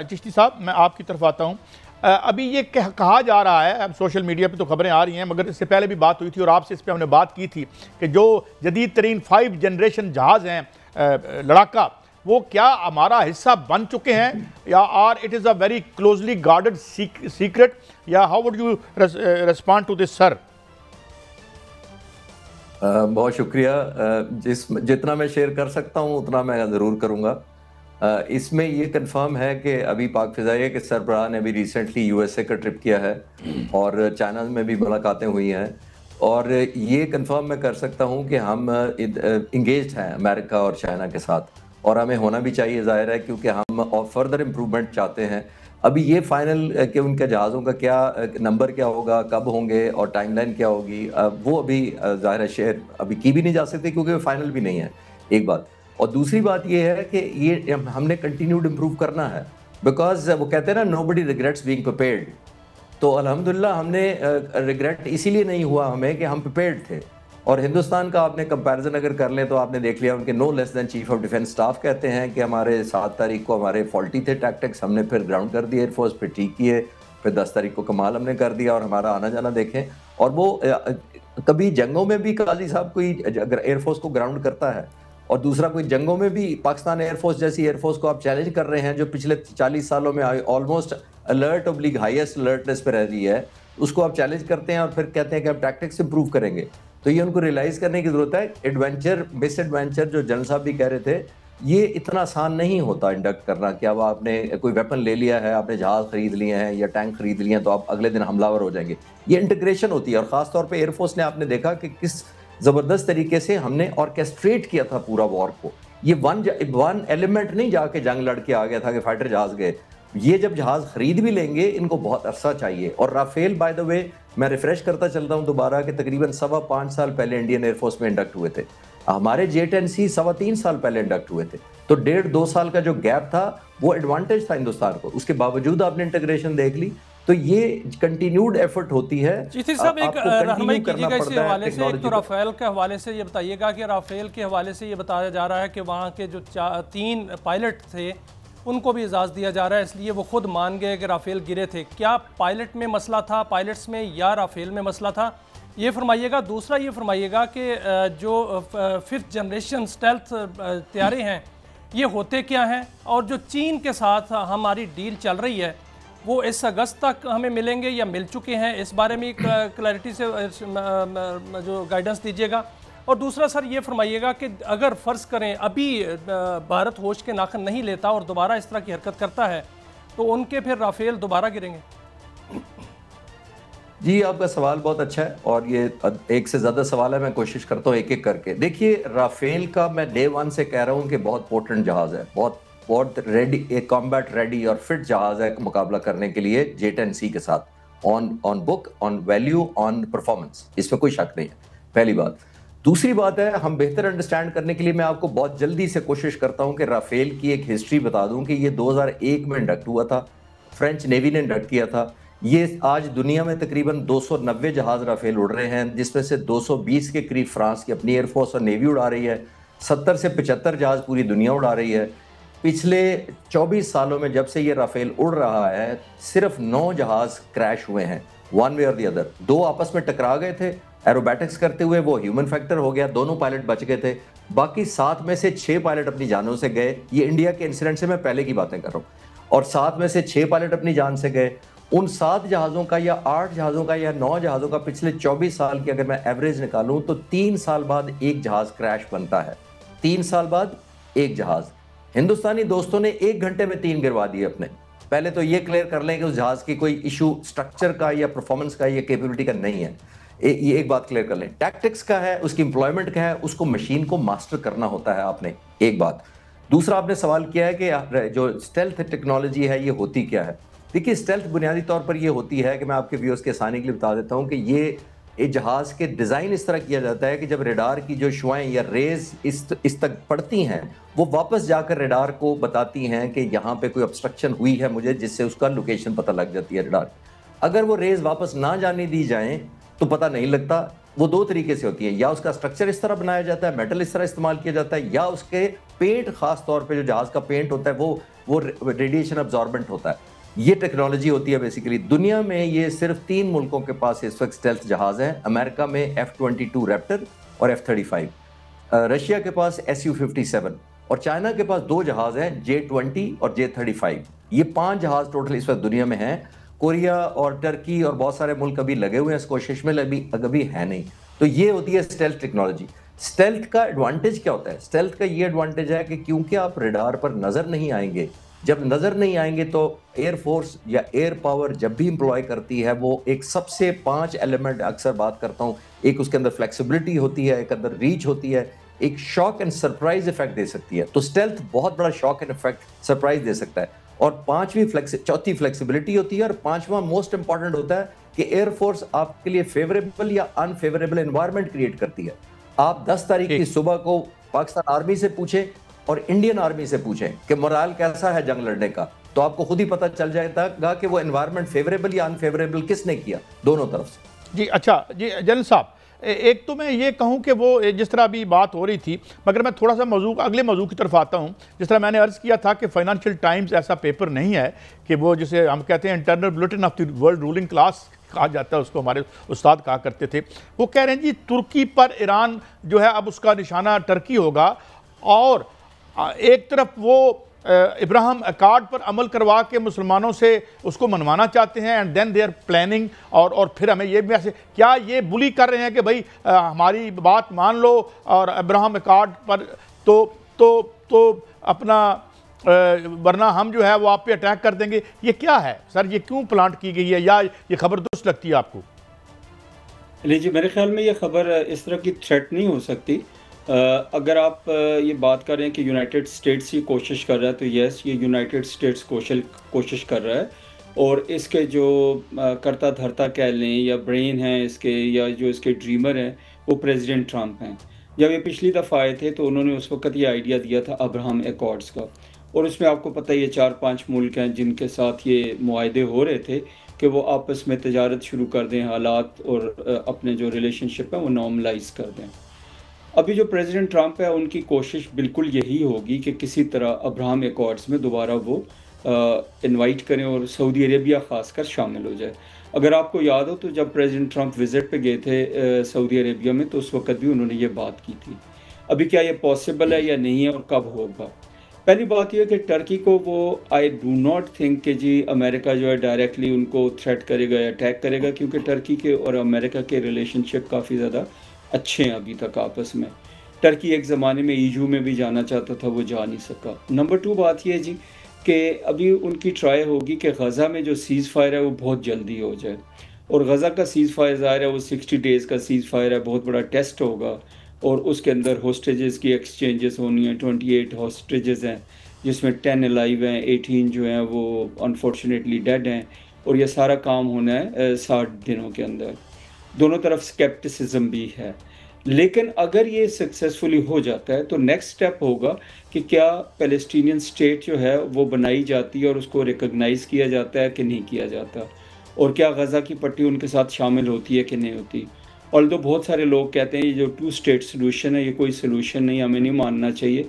चिश्ती साहब, मैं आपकी तरफ आता हूँ। अभी ये कहा जा रहा है, अब सोशल मीडिया पे तो खबरें आ रही हैं, मगर इससे पहले भी बात हुई थी और आपसे इस पे हमने बात की थी कि जो जदीद तरीन 5 जनरेशन जहाज़ हैं लड़ाका, वो क्या हमारा हिस्सा बन चुके हैं या are it is a very closely guarded secret, या how would you respond to this sir? बहुत शुक्रिया। जितना मैं शेयर कर सकता हूँ उतना मैं ज़रूर करूँगा। इसमें ये कंफर्म है कि अभी पाक फ़िज़ाइया के सरबराह ने भी रिसेंटली यूएसए का ट्रिप किया है और चाइना में भी मुलाकातें हुई हैं, और ये कंफर्म मैं कर सकता हूँ कि हम इंगेज्ड हैं अमेरिका और चाइना के साथ, और हमें होना भी चाहिए, ज़ाहिर है, क्योंकि हम और फर्दर इम्प्रूवमेंट चाहते हैं। अभी ये फाइनल कि उनके जहाज़ों का क्या नंबर क्या होगा, कब होंगे और टाइमलाइन क्या होगी, वो अभी ज़ाहिर है शेयर अभी की भी नहीं जा सकती क्योंकि फाइनल भी नहीं है, एक बात। और दूसरी बात ये है कि ये हमने कंटिन्यूड इम्प्रूव करना है, बिकॉज वो कहते हैं ना, नोबडी रिग्रेट्स बीइंग प्रिपेयर्ड। तो अल्हम्दुलिल्लाह हमने रिग्रेट इसीलिए नहीं हुआ हमें कि हम प्रिपेयर्ड थे। और हिंदुस्तान का आपने कंपैरिजन अगर कर लें तो आपने देख लिया, उनके no less than chief of defence staff कहते हैं कि हमारे 7 तारीख को हमारे फॉल्टी थे टैक्टिक्स, हमने फिर ग्राउंड कर दिए एयरफोर्स, फिर ठीक किए, फिर 10 तारीख को कमाल हमने कर दिया और हमारा आना जाना देखें। और वो कभी जंगों में भी काजी साहब कोई अगर एयरफोर्स को ग्राउंड करता है, और दूसरा कोई जंगों में भी पाकिस्तान एयरफोर्स जैसी एयरफोर्स को आप चैलेंज कर रहे हैं जो पिछले 40 सालों में almost alert oblique highest alertness पे रह रही है, उसको आप चैलेंज करते हैं और फिर कहते हैं कि आप टैक्टिक्स इंप्रूव करेंगे। तो ये उनको रियलाइज़ करने की ज़रूरत है। एडवेंचर मिस एडवेंचर जो जनरल साहब भी कह रहे थे, ये इतना आसान नहीं होता इंडक्ट करना कि अब आपने कोई वेपन ले लिया है, आपने जहाज़ खरीद लिए हैं या टैंक खरीद लिए हैं तो आप अगले दिन हमलावर हो जाएंगे। ये इंटीग्रेशन होती है, और ख़ास तौर पे एयरफोर्स ने आपने देखा कि किस ज़बरदस्त तरीके से हमने ऑर्केस्ट्रेट किया था पूरा वॉर को। ये वन एलिमेंट नहीं जाके जंग लड़ के आ गया था कि फाइटर जहाज़ गए। ये जब जहाज़ खरीद भी लेंगे इनको बहुत अरसा चाहिए। और राफेल, बाय द वे, मैं रिफ्रेश करता चलता हूँ दोबारा कि तकरीबन 5.25 साल पहले इंडियन एयरफोर्स में इंडक्ट हुए थे। हमारे J-10C 3.25 साल पहले इंडक्ट हुए थे। तो 1.5-2 साल का जो गैप था वो एडवांटेज था हिंदुस्तान को। उसके बावजूद आपने इंटीग्रेशन देख ली। तो ये कंटिन्यूड एफर्ट होती है। चिश्ती साहब, एक रहनुमाई कीजिएगा इस हवाले से। एक तो राफेल के हवाले से ये बताइएगा कि राफेल के हवाले से ये बताया जा रहा है कि वहाँ के जो 3 पायलट थे उनको भी इजाज़त दिया जा रहा है, इसलिए वो खुद मान गए कि राफेल गिरे थे। क्या पायलट में मसला था, पायलट्स में, या राफेल में मसला था, ये फरमाइएगा। दूसरा ये फरमाइएगा कि जो 5th जनरेशन स्टेल्थ तैयारे हैं ये होते क्या हैं, और जो चीन के साथ हमारी डील चल रही है वो इस अगस्त तक हमें मिलेंगे या मिल चुके हैं, इस बारे में क्लैरिटी से जो गाइडेंस दीजिएगा। और दूसरा सर ये फरमाइएगा कि अगर फ़र्ज़ करें अभी भारत होश के नाखन नहीं लेता और दोबारा इस तरह की हरकत करता है तो उनके फिर राफेल दोबारा गिरेंगे? जी, आपका सवाल बहुत अच्छा है, और ये एक से ज़्यादा सवाल है, मैं कोशिश करता हूँ एक एक करके। देखिए, राफेल का मैं डे 1 से कह रहा हूँ कि बहुत पोर्टेंट जहाज़ है, बहुत रेडी, एक कॉम्बैट रेडी और फिट जहाज़ है मुकाबला करने के लिए J-10C के साथ, on book, on value, on performance, इसमें कोई शक नहीं है, पहली बात। दूसरी बात है, हम बेहतर अंडरस्टैंड करने के लिए मैं आपको बहुत जल्दी से कोशिश करता हूं कि राफेल की एक हिस्ट्री बता दूं कि ये 2001 में इंडक्ट हुआ था, फ्रेंच नेवी ने इंडक्ट किया था। ये आज दुनिया में तकरीबन 290 जहाज़ राफेल उड़ रहे हैं, जिसमें से 220 के करीब फ्रांस की अपनी एयरफोर्स और नेवी उड़ा रही है, 70 से 75 जहाज़ पूरी दुनिया उड़ा रही है। पिछले 24 सालों में जब से ये राफेल उड़ रहा है, सिर्फ 9 जहाज़ क्रैश हुए हैं, वन वे और दी अदर। 2 आपस में टकरा गए थे एरोबैटिक्स करते हुए, वो ह्यूमन फैक्टर हो गया, दोनों पायलट बच गए थे। बाकी 7 में से 6 पायलट अपनी जानों से गए। ये इंडिया के इंसिडेंट से मैं पहले की बातें कर रहा हूँ। और 7 में से 6 पायलट अपनी जान से गए। उन 7 जहाज़ों का या 8 जहाज़ों का या 9 जहाज़ों का पिछले 24 साल की अगर मैं एवरेज निकालूं तो 3 साल बाद एक जहाज़ क्रैश बनता है। 3 साल बाद एक जहाज़। हिंदुस्तानी दोस्तों ने 1 घंटे में 3 गिरवा दिए अपने। पहले तो ये क्लियर कर लें कि उस जहाज़ की कोई इशू स्ट्रक्चर का या परफॉर्मेंस का या कैपेबिलिटी का नहीं है। ये एक बात क्लियर कर लें। टैक्टिक्स का है, उसकी एम्प्लॉयमेंट का है, उसको मशीन को मास्टर करना होता है आपने, एक बात। दूसरा, आपने सवाल किया है कि जो स्टेल्थ टेक्नोलॉजी है ये होती क्या है। देखिए, स्टेल्थ बुनियादी तौर पर ये होती है कि मैं आपके व्यूअर्स के आसानी के लिए बता देता हूँ कि ये जहाज़ के डिज़ाइन इस तरह किया जाता है कि जब रेडार की जो शुआएं या रेज इस तक पड़ती हैं, वो वापस जाकर रेडार को बताती हैं कि यहाँ पे कोई ऑब्स्ट्रक्शन हुई है मुझे, जिससे उसका लोकेशन पता लग जाती है रेडार। अगर वो रेज वापस ना जाने दी जाएं तो पता नहीं लगता। वो 2 तरीके से होती है, या उसका स्ट्रक्चर इस तरह बनाया जाता है, मेटल इस तरह इस्तेमाल किया जाता है, या उसके پینٹ خاص طور پہ جو جہاز کا پینٹ ہوتا ہے وہ ریڈیشن ابزاربنٹ ہوتا ہے. یہ ٹیکنالوجی ہوتی ہے بیسیکلی. دنیا میں یہ صرف 3 ملکوں کے پاس اس وقت اسٹیلتھ جہاز ہیں. امریکہ میں F-22 ریپٹر اور F-35, رشیا کے پاس Su-57 اور چائنا کے پاس 2 جہاز ہیں J-20 اور J-35. یہ 5 جہاز ٹوٹل اس وقت دنیا میں ہیں. کوریا اور ٹرکی اور بہت سارے ملک ابھی لگے ہوئے ہیں اس کوشش میں, ابھی ہے نہیں. تو یہ ہوتی ہے اسٹیلتھ ٹیکنالوجی. اسٹیلتھ کا ایڈوانٹیج کیا ہوتا ہے؟ اسٹیلتھ کا یہ ایڈوانٹیج ہے کہ کیونکہ آپ ریڈار پر نظر نہیں آئیں گے, جب نظر نہیں آئیں گے تو ایئر فورس یا ایئر پاور جب بھی امپلوائے کرتی ہے وہ ایک سب سے 5 ایلیمنٹ اکثر بات کرتا ہوں. ایک اس کے اندر فلیکسیبلٹی ہوتی ہے, ایک اندر ریچ ہوتی ہے, ایک شاک اینڈ سرپرائز ایفیکٹ دے سکتی ہے. تو اسٹیلتھ بہت بڑا شاک اینڈ ایفیکٹ سرپرائز دے سکتا ہے. اور چوتھی فلیکسیبلٹی ہوتی ہے, اور 5واں موسٹ امپورٹنٹ ہوتا ہے کہ ایئر فورس آپ کے لیے فیوریبل یا انفیوریبل انوائرمنٹ کریٹ کرتی ہے. آپ 10 تاریخ کی صبح کو پاکستان آرمی سے پوچھیں اور انڈین آرمی سے پوچھیں کہ مورال کیسا ہے جنگ لڑنے کا, تو آپ کو خود ہی پتہ چل جائے گا کہ وہ انوائرمنٹ فیوریبل یا انفیوریبل کس نے کیا, دونوں طرف سے. جی اچھا, جی جنرل صاحب, ایک تو میں یہ کہوں کہ وہ جس طرح ابھی بات ہو رہی تھی, مگر میں تھوڑا سا اگلے موضوع کی طرف آتا ہوں. جس طرح میں نے عرض کیا تھا کہ فائنانشیل ٹائمز ایسا پیپر نہیں ہے کہ وہ جسے ہم کہتے ہیں internal bulletin of the world ruling class کہا جاتا ہے, اس کو ہمارے استاد کہا کرتے تھے. وہ کہہ رہے ہیں جی ترکی پر ایران جو ہے اب اس کا نشانہ ٹرکی ہوگا, اور ایک طرف وہ ابراہیم اکارڈ پر عمل کروا کے مسلمانوں سے اس کو منوانا چاہتے ہیں, and then they are planning, اور پھر ہمیں یہ بھی ایسے کیا یہ بلی کر رہے ہیں کہ بھائی ہماری بات مان لو اور ابراہیم اکارڈ پر تو اپنا ورنہ ہم جو ہے وہ آپ پہ اٹیک کر دیں گے. یہ کیا ہے سر, یہ کیوں پلانٹ کی گئی ہے, یا یہ خبر درست لگتی ہے آپ کو؟ جی میرے خیال میں یہ خبر اس طرح کی تھریٹ نہیں ہو سکتی. اگر آپ یہ بات کر رہے ہیں کہ یونائٹڈ اسٹیٹس ہی کوشش کر رہا ہے, تو یس یہ یونائٹڈ اسٹیٹس کوشش کر رہا ہے, اور اس کے جو کرتا دھرتا کہہ لیں یا برین ہیں اس کے, یا جو اس کے ڈریمر ہیں, وہ پریزیڈنٹ ٹرمپ ہیں. جب یہ پچھلی دفعہ آئے تھے تو انہوں نے اس وقت یہ آئیڈیا دیا تھا ابراہیم ایکارڈز کا, اور اس میں آپ کو پتہ یہ 4-5 ملک ہیں جن کے ساتھ یہ معاہدے ہو رہے تھے کہ وہ آپس میں تجارت شروع کر دیں, حالات اور اپنے جو ریلیشن شپ ہیں وہ نارملائز کر دیں. ابھی جو پریزیڈنٹ ٹرمپ ہے ان کی کوشش بالکل یہی ہوگی کہ کسی طرح ابراہیم ایکارڈز میں دوبارہ وہ انوائٹ کریں اور سعودی عربیہ خاص کر شامل ہو جائے. اگر آپ کو یاد ہو تو جب پریزیڈنٹ ٹرمپ وزٹ پہ گئے تھے سعودی عربیہ میں, تو اس وقت بھی انہوں نے یہ بات کی تھی. ابھی کیا یہ پاسبل ہے یا نہیں ہے اور کب ہوگا؟ پہلی بات یہ ہے کہ ٹرکی کو وہ آئی ڈو ناٹ تھنک کہ جی امریکہ جو ہے ڈائریکٹلی ان کو تھریٹ کرے گا یا اٹیک کرے گا, کیونکہ ٹرکی کے اور امریکہ کے ریلیشن شپ کافی زیادہ اچھے ہیں ابھی تک آپس میں. ٹرکی ایک زمانے میں ایجو میں بھی جانا چاہتا تھا, وہ جا نہیں سکا. نمبر 2 بات یہ جی کہ ابھی ان کی ٹرائی ہوگی کہ غزہ میں جو سیز فائر ہے وہ بہت جلدی ہو جائے, اور غزہ کا سیز فائر ظاہر ہے وہ 60 ڈیز کا سیز فائر ہے, بہت بڑا ٹیسٹ ہوگا, اور اس کے اندر ہوسٹیجز کی ایکسچینجز ہونی ہیں. 28 ہوسٹیجز ہیں جس میں 10 الائیو ہیں, 18 جو ہیں وہ انفارچونیٹلی ڈیڈ ہیں, اور یہ سارا کام ہونا ہے 60 دنوں کے اندر. دونوں طرف سکیپٹسزم بھی ہے. لیکن اگر یہ سکسیسفلی ہو جاتا ہے تو نیکسٹ سٹیپ ہوگا کہ کیا پیلسٹینین سٹیٹ جو ہے وہ بنائی جاتی ہے اور اس کو ریکگنائز کیا جاتا ہے کہ نہیں کیا جاتا, اور کیا غزہ کی پٹی ان کے ساتھ شامل ہوتی ہے کہ نہیں ہوتی. although بہت سارے لوگ کہتے ہیں یہ جو 2 اسٹیٹ سلوشن ہے یہ کوئی سلوشن نہیں, ہمیں نہیں ماننا چاہیے,